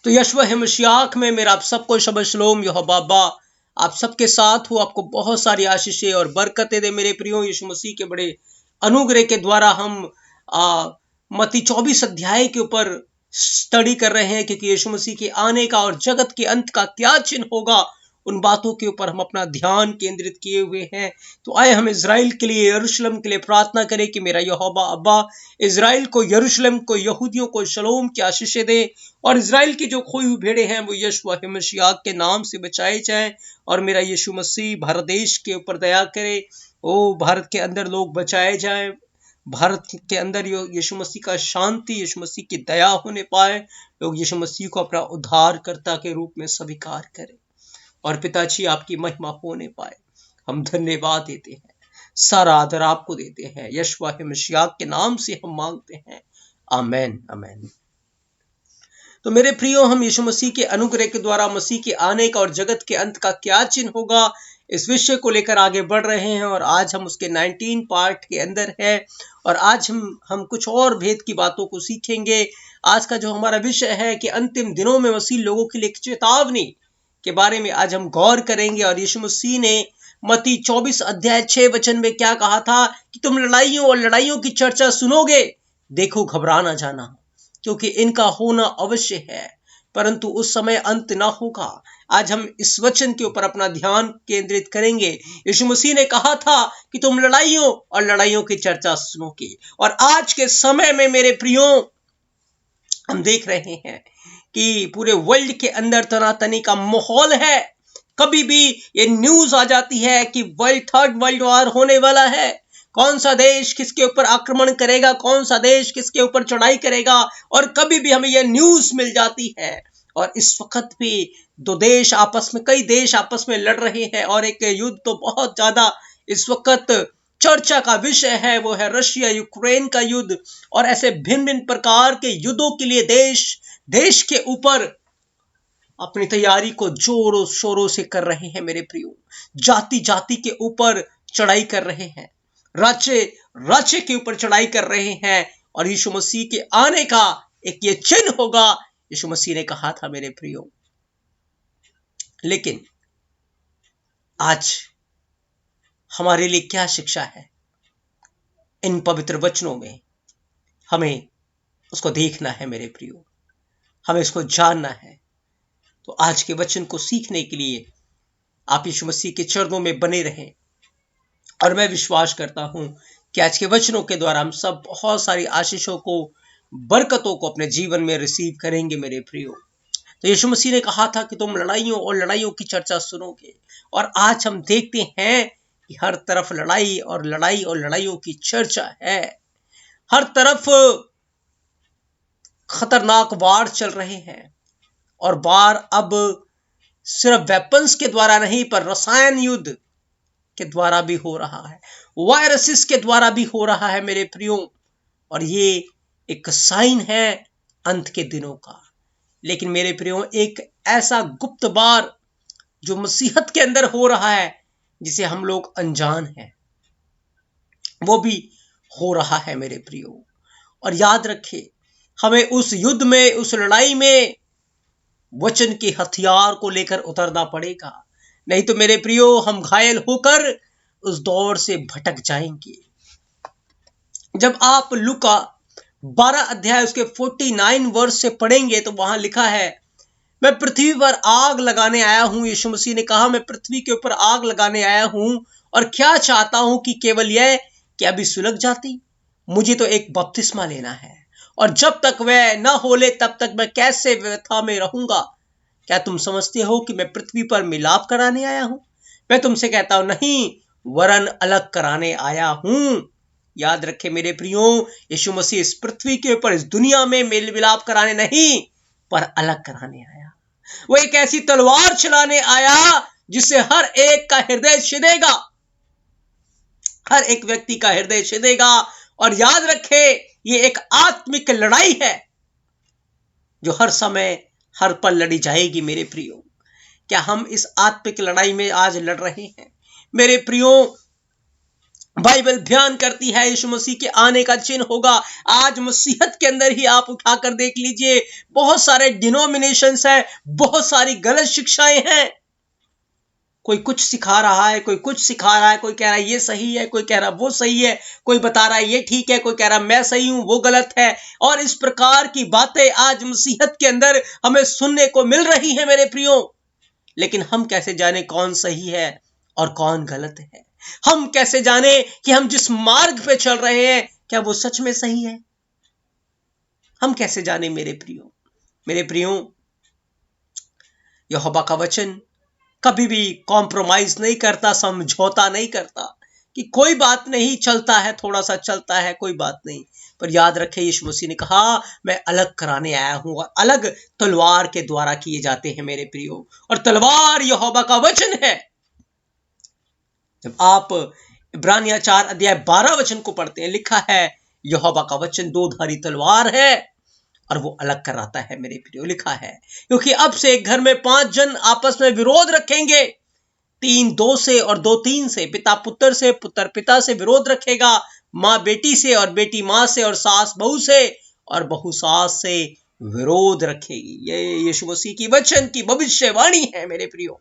तो यशवा मशियाक में मेरा आप सबको शबह शलोम। यहोवा बाबा आप सबके साथ हो, आपको बहुत सारी आशीषें और बरकतें दे मेरे प्रियो। यीशु मसीह के बड़े अनुग्रह के द्वारा हम मत्ती 24 अध्याय के ऊपर स्टडी कर रहे हैं, क्योंकि यीशु मसीह के आने का और जगत के अंत का क्या चिन्ह होगा, उन बातों के ऊपर हम अपना ध्यान केंद्रित किए हुए हैं। तो आए हम इजराइल के लिए, यरूशलेम के लिए प्रार्थना करें कि मेरा यहोवा अब्बा इजराइल को, यरूशलेम को, यहूदियों को शलोम की आशीषें दे, और इजराइल की जो खोई हुई भेड़े हैं वो यशवा मशियाक के नाम से बचाए जाएं। और मेरा यीशु मसीह भारत देश के ऊपर दया करे, ओ भारत के अंदर लोग बचाए जाएं, भारत के अंदर यीशु मसीह का शांति, यीशु मसीह की दया होने पाए, लोग यीशु मसीह को अपना उद्धारकर्ता के रूप में स्वीकार करें, और पिताजी आपकी महिमा होने पाए। हम धन्यवाद देते हैं, सारा आदर आपको देते हैं, यशवा मशियाक के नाम से हम मांगते हैं, आमेन आमेन। तो मेरे प्रियो, हम यीशु मसीह के अनुग्रह के द्वारा मसीह के आने का और जगत के अंत का क्या चिन्ह होगा, इस विषय को लेकर आगे बढ़ रहे हैं, और आज हम उसके 19 पार्ट के अंदर है, और आज हम कुछ और भेद की बातों को सीखेंगे। आज का जो हमारा विषय है कि अंतिम दिनों में मसीह लोगों के लिए एक चेतावनी के बारे में आज हम गौर करेंगे। और यीशु मसीह ने मत्ती 24 अध्याय 6 वचन में क्या कहा था कि तुम लड़ाइयों और लड़ाइयों की चर्चा सुनोगे, देखो घबरा ना जाना, क्योंकि इनका होना अवश्य है, परंतु उस समय अंत ना होगा। आज हम इस वचन के ऊपर अपना ध्यान केंद्रित करेंगे। यीशु मसीह ने कहा था कि तुम लड़ाइयों और लड़ाइयों की चर्चा सुनोगे, और आज के समय में मेरे प्रियो हम देख रहे हैं कि पूरे वर्ल्ड के अंदर तनातनी का माहौल है। कभी भी ये न्यूज आ जाती है कि थर्ड वर्ल्ड वॉर होने वाला है, कौन सा देश किसके ऊपर आक्रमण करेगा, कौन सा देश किसके ऊपर चढ़ाई करेगा, और कभी भी हमें यह न्यूज मिल जाती है। और इस वक्त भी कई देश आपस में लड़ रहे हैं, और एक युद्ध तो बहुत ज्यादा इस वक्त चर्चा का विषय है, वो है रशिया यूक्रेन का युद्ध। और ऐसे भिन्न भिन्न प्रकार के युद्धों के लिए देश के ऊपर अपनी तैयारी को जोरों शोरों से कर रहे हैं मेरे प्रियो। जाति जाति के ऊपर चढ़ाई कर रहे हैं, राज्य के ऊपर चढ़ाई कर रहे हैं, और यीशु मसीह के आने का एक ये चिन्ह होगा, यीशु मसीह ने कहा था मेरे प्रियो। लेकिन आज हमारे लिए क्या शिक्षा है इन पवित्र वचनों में, हमें उसको देखना है मेरे प्रियो, हमें इसको जानना है। तो आज के वचन को सीखने के लिए आप यीशु मसीह के चरणों में बने रहें, और मैं विश्वास करता हूं कि आज के वचनों के द्वारा हम सब बहुत सारी आशीषों को, बरकतों को अपने जीवन में रिसीव करेंगे मेरे प्रियो। तो यीशु मसीह ने कहा था कि तुम लड़ाइयों और लड़ाइयों की चर्चा सुनोगे, और आज हम देखते हैं कि हर तरफ लड़ाई और लड़ाइयों की चर्चा है। हर तरफ खतरनाक वार चल रहे हैं, और वार अब सिर्फ वेपन्स के द्वारा नहीं, पर रसायन युद्ध के द्वारा भी हो रहा है, वायरसेस के द्वारा भी हो रहा है मेरे प्रियो। और ये एक साइन है अंत के दिनों का। लेकिन मेरे प्रियो, एक ऐसा गुप्त वार जो मसीहत के अंदर हो रहा है, जिसे हम लोग अनजान हैं, वो भी हो रहा है मेरे प्रियो। और याद रखें, हमें उस युद्ध में, उस लड़ाई में वचन के हथियार को लेकर उतरना पड़ेगा, नहीं तो मेरे प्रियो हम घायल होकर उस दौर से भटक जाएंगे। जब आप लूका 12 अध्याय उसके 49 वर्ष से पढ़ेंगे, तो वहां लिखा है, मैं पृथ्वी पर आग लगाने आया हूं। यीशु मसीह ने कहा, मैं पृथ्वी के ऊपर आग लगाने आया हूं, और क्या चाहता हूं कि केवल यह कि अभी सुलग जाती, मुझे तो एक बपतिस्मा लेना है, और जब तक वह न हो ले तब तक मैं कैसे व्यथा में रहूंगा। क्या तुम समझते हो कि मैं पृथ्वी पर मिलाप कराने आया हूं? मैं तुमसे कहता हूं नहीं, वरन अलग कराने आया हूं। याद रखे मेरे प्रियो, यीशु मसीह इस पृथ्वी के ऊपर, इस दुनिया में मेल मिलाप कराने नहीं, पर अलग कराने आया। वो एक ऐसी तलवार चलाने आया जिससे हर एक का हृदय छिदेगा, हर एक व्यक्ति का हृदय छिदेगा। और याद रखे, ये एक आत्मिक लड़ाई है जो हर समय, हर पल लड़ी जाएगी मेरे प्रियो। क्या हम इस आत्मिक लड़ाई में आज लड़ रहे हैं मेरे प्रियो? बाइबल बयान करती है यीशु मसीह के आने का चिन्ह होगा। आज मसीहत के अंदर ही आप उठाकर देख लीजिए, बहुत सारे डिनोमिनेशंस हैं, बहुत सारी गलत शिक्षाएं हैं। कोई कुछ सिखा रहा है, कोई कुछ सिखा रहा है, कोई कह रहा है ये सही है, कोई कह रहा है वो सही है, कोई बता रहा है ये ठीक है, कोई कह रहा है मैं सही हूं वो गलत है। और इस प्रकार की बातें आज मसीहत के अंदर हमें सुनने को मिल रही है मेरे प्रियो। लेकिन हम कैसे जाने कौन सही है और कौन गलत है? हम कैसे जाने कि हम जिस मार्ग पे चल रहे हैं क्या वो सच में सही है? हम कैसे जाने मेरे प्रियो? मेरे प्रियो, यहोवा का वचन कभी भी कॉम्प्रोमाइज नहीं करता, समझौता नहीं करता कि कोई बात नहीं, चलता है, थोड़ा सा चलता है, कोई बात नहीं। पर याद रखें, यीशु मसीह ने कहा मैं अलग कराने आया हूं, और अलग तलवार के द्वारा किए जाते हैं मेरे प्रियो। और तलवार यहोवा का वचन है। जब आप इब्रानिया 4 अध्याय 12 वचन को पढ़ते हैं, लिखा है यहोवा का वचन दो धारी तलवार है और वो अलग कराता है मेरे प्रियो। लिखा है क्योंकि अब से एक घर में 5 जन आपस में विरोध रखेंगे, 3 2 से और 2 3 से, पिता पुत्र से, पुत्र पिता से विरोध रखेगा, माँ बेटी से और बेटी माँ से, और सास बहू से और बहू सास से विरोध रखेगी। ये यीशु मसीह की वचन की भविष्यवाणी है मेरे प्रियो,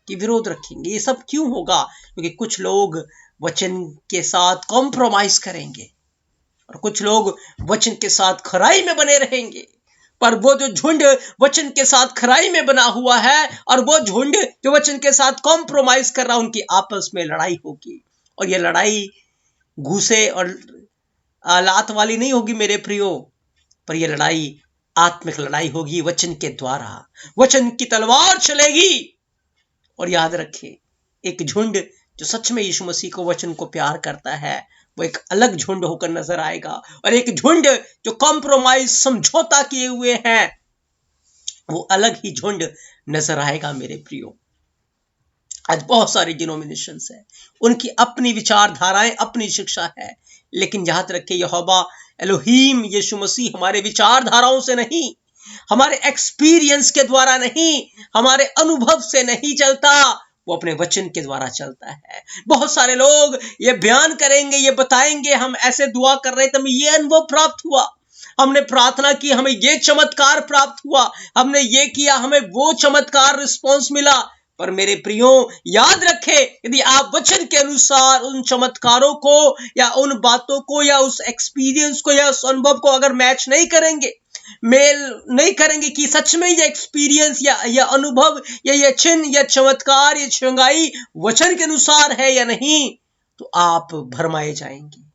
कि विरोध रखेंगे। ये सब क्यों होगा? क्योंकि कुछ लोग वचन के साथ कॉम्प्रोमाइज करेंगे और कुछ लोग वचन के साथ खराई में बने रहेंगे। पर वो जो झुंड वचन के साथ खराई में बना हुआ है और वो झुंड जो वचन के साथ कॉम्प्रोमाइज कर रहा है, उनकी आपस में लड़ाई होगी। और ये लड़ाई घूसे और लात वाली नहीं होगी मेरे प्रियो, पर यह लड़ाई आत्मिक लड़ाई होगी। वचन के द्वारा वचन की तलवार चलेगी। और याद रखें, एक झुंड जो सच में यीशु मसीह को वचन को प्यार करता है, वो एक अलग झुंड होकर नजर आएगा। और एक झुंड जो कॉम्प्रोमाइज समझौता किए हुए हैं, वो अलग ही झुंड नजर आएगा मेरे प्रियो। आज बहुत सारी डिनोमिनेशंस है, उनकी अपनी विचारधाराएं, अपनी शिक्षा है। लेकिन याद रखें, यहोवा एलोहीम यीशु मसीह हमारे विचारधाराओं से नहीं, हमारे एक्सपीरियंस के द्वारा नहीं, हमारे अनुभव से नहीं चलता, वो अपने वचन के द्वारा चलता है। बहुत सारे लोग ये बयान करेंगे, ये बताएंगे हम ऐसे दुआ कर रहे थे, हमें ये अनुभव प्राप्त हुआ, हमने प्रार्थना की, हमें ये चमत्कार प्राप्त हुआ, हमने ये किया, हमें वो चमत्कार रिस्पॉन्स मिला। पर मेरे प्रियो, याद रखें, यदि आप वचन के अनुसार उन चमत्कारों को या उन बातों को या उस एक्सपीरियंस को या उस अनुभव को अगर मैच नहीं करेंगे, मेल नहीं करेंगे कि सच में ये एक्सपीरियंस या अनुभव या ये चिन्ह या चमत्कार या चंगाई वचन के अनुसार है या नहीं, तो आप भरमाए जाएंगे।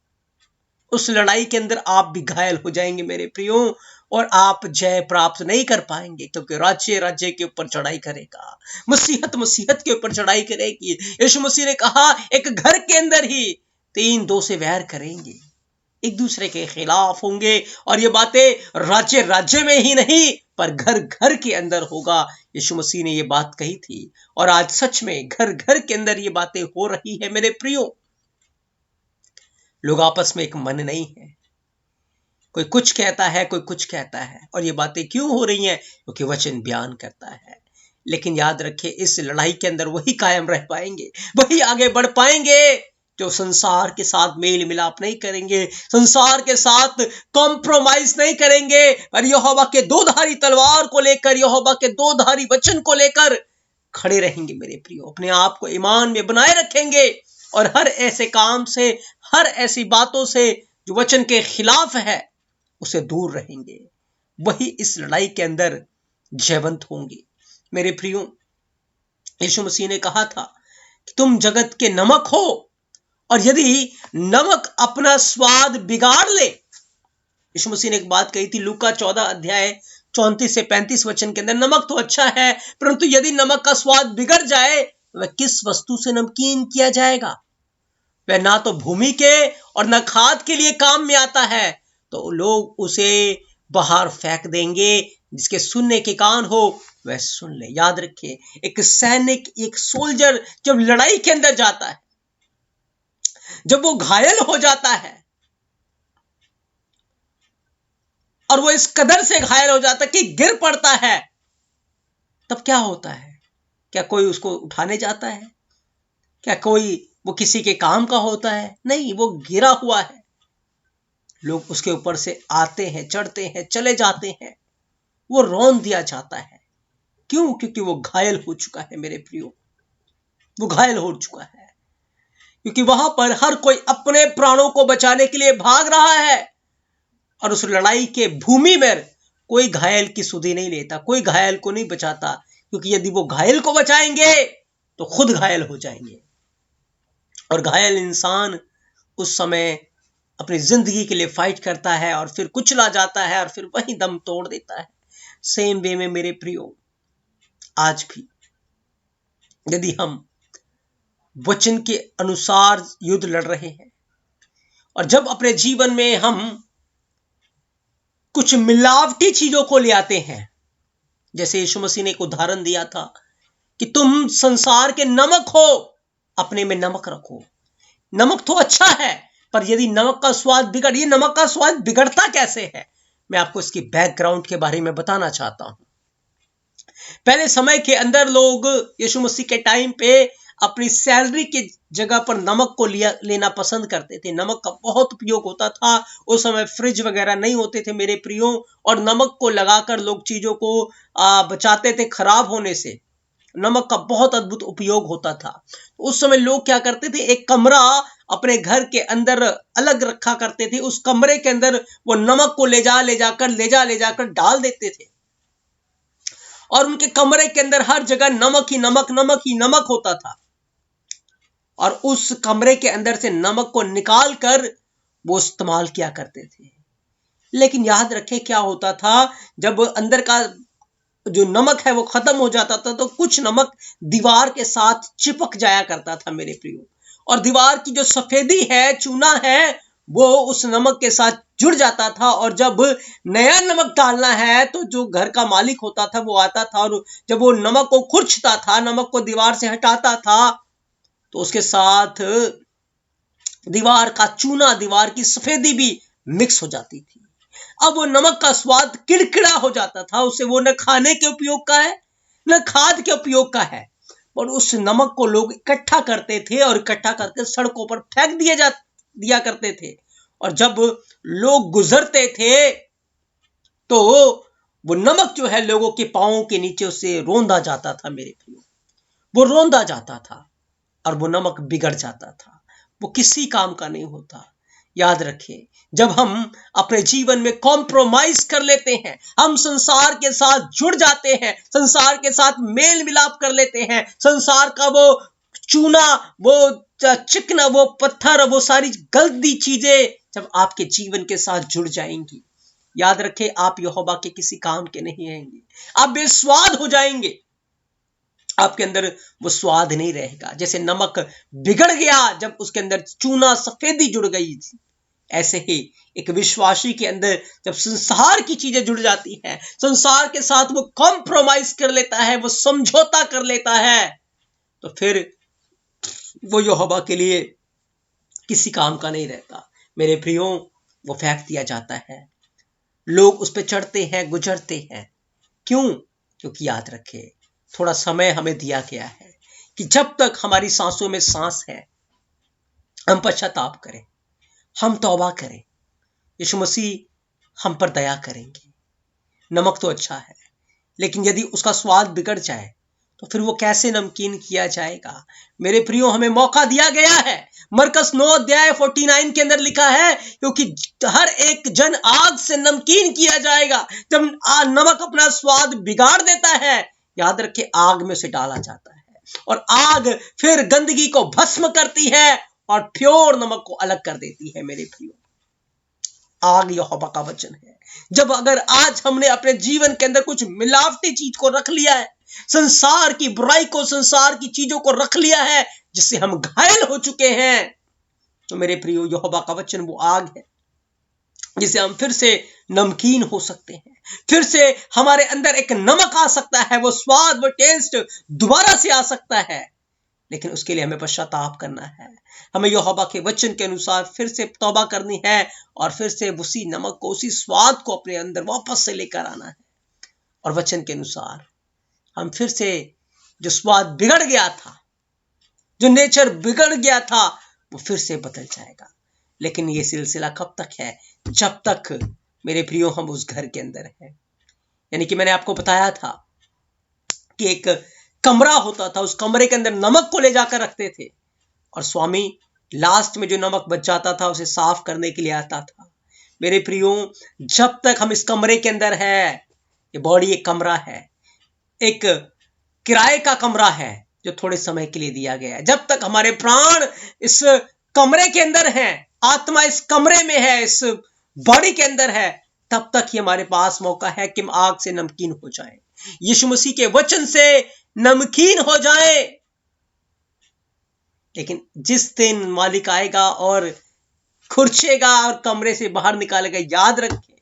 उस लड़ाई के अंदर आप भी घायल हो जाएंगे मेरे प्रियो, और आप जय प्राप्त नहीं कर पाएंगे। क्योंकि राज्य राज्य के ऊपर चढ़ाई करेगा, मसीहत मसीहत के ऊपर चढ़ाई करेगी। यीशु मसीह ने कहा एक घर के अंदर ही 3 2 से वैर करेंगे, एक दूसरे के खिलाफ होंगे। और ये बातें राज्य राज्य में ही नहीं, पर घर घर के अंदर होगा। यीशु मसीह ने ये बात कही थी, और आज सच में घर घर के अंदर ये बातें हो रही है मेरे प्रियो। लोग आपस में एक मन नहीं है, कोई कुछ कहता है, कोई कुछ कहता है। और ये बातें क्यों हो रही हैं? क्योंकि वचन बयान करता है। लेकिन याद रखें, इस लड़ाई के अंदर वही कायम रह पाएंगे, वही आगे बढ़ पाएंगे जो संसार के साथ मेल मिलाप नहीं करेंगे, संसार के साथ कॉम्प्रोमाइज नहीं करेंगे, और यहोवा के दो धारी तलवार को लेकर, यहोवा के दो धारी वचन को लेकर खड़े रहेंगे मेरे प्रियो। अपने आप को ईमान में बनाए रखेंगे और हर ऐसे काम से, हर ऐसी बातों से जो वचन के खिलाफ है, उसे दूर रहेंगे। वही इस लड़ाई के अंदर जयवंत होंगे मेरे प्रियो। यीशु मसीह ने कहा था कि तुम जगत के नमक हो, और यदि नमक अपना स्वाद बिगाड़ ले, यीशु मसीह ने एक बात कही थी लूका 14 अध्याय 34 से 35 वचन के अंदर, नमक तो अच्छा है, परंतु यदि नमक का स्वाद बिगड़ जाए, वह किस वस्तु से नमकीन किया जाएगा? वह ना तो भूमि के और न खाद के लिए काम में आता है, तो लोग उसे बाहर फेंक देंगे। जिसके सुनने के कान हो वह सुन ले। याद रखिए, एक सैनिक, एक सोल्जर जब लड़ाई के अंदर जाता है, जब वो घायल हो जाता है, और वो इस कदर से घायल हो जाता है कि गिर पड़ता है, तब क्या होता है? क्या कोई उसको उठाने जाता है? क्या कोई वो किसी के काम का होता है? नहीं, वो गिरा हुआ है। लोग उसके ऊपर से आते हैं, चढ़ते हैं, चले जाते हैं, वो रौंद दिया जाता है। क्यों? क्योंकि वो घायल हो चुका है मेरे प्रियो, वो घायल हो चुका है। क्योंकि वहां पर हर कोई अपने प्राणों को बचाने के लिए भाग रहा है, और उस लड़ाई के भूमि में कोई घायल की सुधि नहीं लेता, कोई घायल को नहीं बचाता, क्योंकि यदि वो घायल को बचाएंगे तो खुद घायल हो जाएंगे। और घायल इंसान उस समय अपनी जिंदगी के लिए फाइट करता है और फिर कुचला जाता है और फिर वहीं दम तोड़ देता है। सेम वे में मेरे प्रियो, आज भी यदि हम वचन के अनुसार युद्ध लड़ रहे हैं, और जब अपने जीवन में हम कुछ मिलावटी चीजों को ले आते हैं, जैसे यीशु मसीह ने एक उदाहरण दिया था कि तुम संसार के नमक हो, अपने में नमक रखो। नमक तो अच्छा है, पर यदि नमक का स्वाद बिगड़, ये नमक का स्वाद बिगड़ता कैसे है, मैं आपको इसकी बैकग्राउंड के बारे में बताना चाहता हूं। पहले समय के अंदर लोग यीशु मसीह के टाइम पे अपनी सैलरी की जगह पर नमक को लेना पसंद करते थे। नमक का बहुत उपयोग होता था। उस समय फ्रिज वगैरह नहीं होते थे मेरे प्रियो, और नमक को लगाकर लोग चीजों को बचाते थे खराब होने से। नमक का बहुत अद्भुत उपयोग होता था। उस समय लोग क्या करते थे, एक कमरा अपने घर के अंदर अलग रखा करते थे। उस कमरे के अंदर वो नमक को ले जाकर डाल देते थे, और उनके कमरे के अंदर हर जगह नमक ही नमक होता था। और उस कमरे के अंदर से नमक को निकाल कर वो इस्तेमाल किया करते थे। लेकिन याद रखें क्या होता था, जब अंदर का जो नमक है वो खत्म हो जाता था, तो कुछ नमक दीवार के साथ चिपक जाया करता था मेरे प्रियो, और दीवार की जो सफेदी है, चूना है, वो उस नमक के साथ जुड़ जाता था। और जब नया नमक डालना है तो जो घर का मालिक होता था वो आता था, और जब वो नमक को खुरचता था, नमक को दीवार से हटाता था, तो उसके साथ दीवार का चूना, दीवार की सफेदी भी मिक्स हो जाती थी। अब वो नमक का स्वाद किड़किड़ा हो जाता था। उसे वो न खाने के उपयोग का है, न खाद के उपयोग का है। और उस नमक को लोग इकट्ठा करते थे और इकट्ठा करके सड़कों पर फेंक दिया करते थे। और जब लोग गुजरते थे तो वो नमक जो है लोगों के पांवों के नीचे उसे रोंदा जाता था मेरे प्रियो, वो रोंदा जाता था और वो नमक बिगड़ जाता था। वो किसी काम का नहीं होता। याद रखें, जब हम अपने जीवन में कॉम्प्रोमाइज कर लेते हैं, हम संसार के साथ जुड़ जाते हैं, संसार के साथ मेल मिलाप कर लेते हैं, संसार का वो चूना, वो चिकना, वो पत्थर, वो सारी गंदी चीजें जब आपके जीवन के साथ जुड़ जाएंगी, याद रखें आप यहोवा के किसी काम के नहीं रहेंगे। आप बेस्वाद हो जाएंगे, आपके अंदर वो स्वाद नहीं रहेगा। जैसे नमक बिगड़ गया जब उसके अंदर चूना, सफेदी जुड़ गई थी, ऐसे ही एक विश्वासी के अंदर जब संसार की चीजें जुड़ जाती हैं, संसार के साथ वो कॉम्प्रोमाइज कर लेता है, वो समझौता कर लेता है, तो फिर वो यहोवा के लिए किसी काम का नहीं रहता मेरे प्रियो। वो फेंक दिया जाता है। लोग उस पर चढ़ते हैं, गुजरते हैं। क्यों? क्योंकि याद रखे, थोड़ा समय हमें दिया गया है कि जब तक हमारी सांसों में सांस है, हम पश्चाताप करें, हम तौबा करें। यीशु मसीह हम पर दया करेंगे। नमक तो अच्छा है, लेकिन यदि उसका स्वाद बिगड़ जाए तो फिर वो कैसे नमकीन किया जाएगा। मेरे प्रियो, हमें मौका दिया गया है। मरकस 9:49 के अंदर लिखा है, क्योंकि हर एक जन आग से नमकीन किया जाएगा। जब नमक अपना स्वाद बिगाड़ देता है, याद रखे आग में से डाला जाता है, और आग फिर गंदगी को भस्म करती है और प्योर नमक को अलग कर देती है मेरे प्रियो। आग यहोवा का वचन है। जब अगर आज हमने अपने जीवन के अंदर कुछ मिलावटी चीज को रख लिया है, संसार की बुराई को, संसार की चीजों को रख लिया है, जिससे हम घायल हो चुके हैं, तो मेरे प्रियो यहोवा का वचन वो आग है जिसे हम फिर से नमकीन हो सकते हैं। फिर से हमारे अंदर एक नमक आ सकता है, वो स्वाद, वो टेस्ट दोबारा से आ सकता है। लेकिन उसके लिए हमें पश्चाताप करना है, हमें यहोवा के वचन के अनुसार फिर से तौबा करनी है, और फिर से उसी नमक को, उसी स्वाद को अपने अंदर वापस से लेकर आना है। और वचन के अनुसार हम फिर से जो स्वाद बिगड़ गया था, जो नेचर बिगड़ गया था वो फिर से बदल जाएगा। लेकिन ये सिलसिला कब तक है? जब तक मेरे प्रियो हम उस घर के अंदर हैं। यानी कि मैंने आपको बताया था कि एक कमरा होता था, उस कमरे के अंदर नमक को ले जाकर रखते थे और स्वामी लास्ट में जो नमक बच जाता था उसे साफ करने के लिए आता था। मेरे प्रियो, जब तक हम इस कमरे के अंदर है, ये बॉडी एक कमरा है, एक किराए का कमरा है जो थोड़े समय के लिए दिया गया है। जब तक हमारे प्राण इस कमरे के अंदर हैं, आत्मा इस कमरे में है, इस बॉडी के अंदर है, तब तक ही हमारे पास मौका है कि हम आग से नमकीन हो जाएं, यीशु मसीह के वचन से नमकीन हो जाएं। लेकिन जिस दिन मालिक आएगा और खुरचेगा और कमरे से बाहर निकालेगा, याद रखें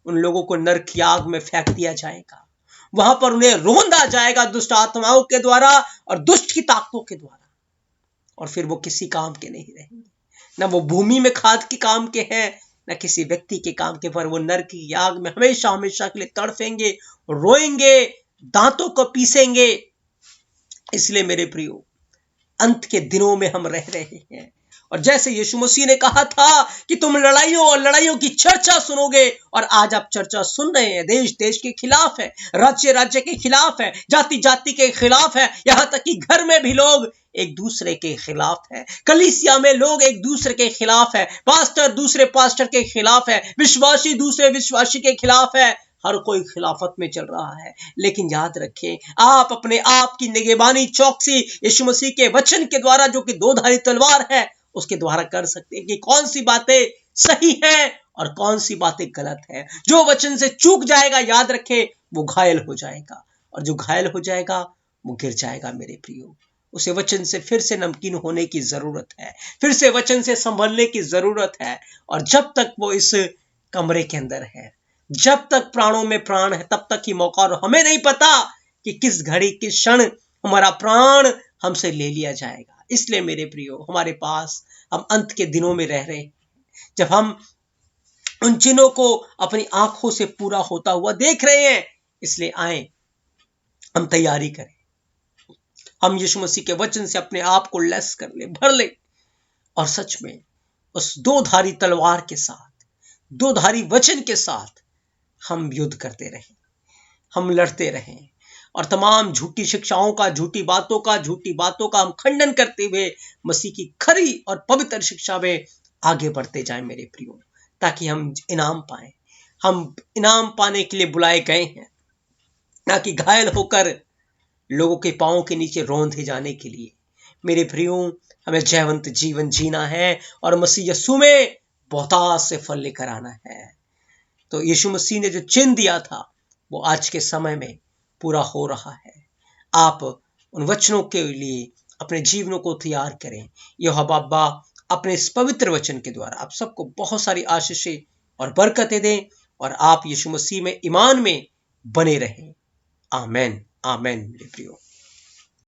उन लोगों को नरक की आग में फेंक दिया जाएगा। वहां पर उन्हें रोंदा जाएगा दुष्ट आत्माओं के द्वारा और दुष्ट की ताकतों के द्वारा, और फिर वो किसी काम के नहीं रहेंगे। ना वो भूमि में खाद के काम के हैं, न किसी व्यक्ति के काम के, पर वो नरक की आग में हमेशा हमेशा के लिए तड़फेंगे, रोएंगे, दांतों को पीसेंगे। इसलिए मेरे प्रियो, अंत के दिनों में हम रह रहे हैं, और जैसे यीशु मसीह ने कहा था कि तुम लड़ाइयों और लड़ाइयों की चर्चा सुनोगे, और आज आप चर्चा सुन रहे हैं। देश देश के खिलाफ है, राज्य राज्य के खिलाफ है, जाति जाति के खिलाफ है, यहां तक कि घर में भी लोग एक दूसरे के खिलाफ है, कलीसिया में लोग एक दूसरे के खिलाफ है, पास्टर दूसरे पास्टर के खिलाफ है, विश्वासी दूसरे विश्वासी के खिलाफ है। हर कोई खिलाफत में चल रहा है। लेकिन याद रखें, आप अपने आप की निगहबानी चौकसी यीशु मसीह के वचन के द्वारा, जो कि दो धारी तलवार है, उसके द्वारा कर सकते हैं कि कौन सी बातें सही है और कौन सी बातें गलत है। जो वचन से चूक जाएगा, याद रखें, वो घायल हो जाएगा, और जो घायल हो जाएगा वो गिर जाएगा। मेरे प्रियो, उसे वचन से फिर से नमकीन होने की जरूरत है, फिर से वचन से संभलने की जरूरत है। और जब तक वो इस कमरे के अंदर है, जब तक प्राणों में प्राण है, तब तक ही मौका, और हमें नहीं पता कि किस घड़ी किस क्षण हमारा प्राण हमसे ले लिया जाएगा। इसलिए मेरे प्रियो, हमारे पास, हम अंत के दिनों में रह रहे हैं, जब हम उन चिन्हों को अपनी आंखों से पूरा होता हुआ देख रहे हैं। इसलिए आए, हम तैयारी करें, हम यीशु मसीह के वचन से अपने आप को लैस कर ले, भर ले, और सच में उस दो धारी तलवार के साथ, दो धारी वचन के साथ हम युद्ध करते रहें, हम लड़ते रहें, और तमाम झूठी शिक्षाओं का, झूठी बातों का हम खंडन करते हुए मसीह की खरी और पवित्र शिक्षा में आगे बढ़ते जाएं मेरे प्रियो, ताकि हम इनाम पाएं। हम इनाम पाने के लिए बुलाए गए हैं, ना कि घायल होकर लोगों के पांवों के नीचे रौंदे जाने के लिए। मेरे प्रियो, हमें जयवंत जीवन जीना है और मसीह यीशु में बहुतायत से फल लेकर आना है। तो यीशु मसीह ने जो चिन्ह दिया था वो आज के समय में पूरा हो रहा है। आप उन वचनों के लिए अपने जीवनों को तैयार करें। यहोवा बाबा अपने इस पवित्र वचन के द्वारा आप सबको बहुत सारी आशीषें और बरकतें दें, और आप यीशु मसीह में ईमान में बने रहें। आमेन, आमेन मेरे प्रियो।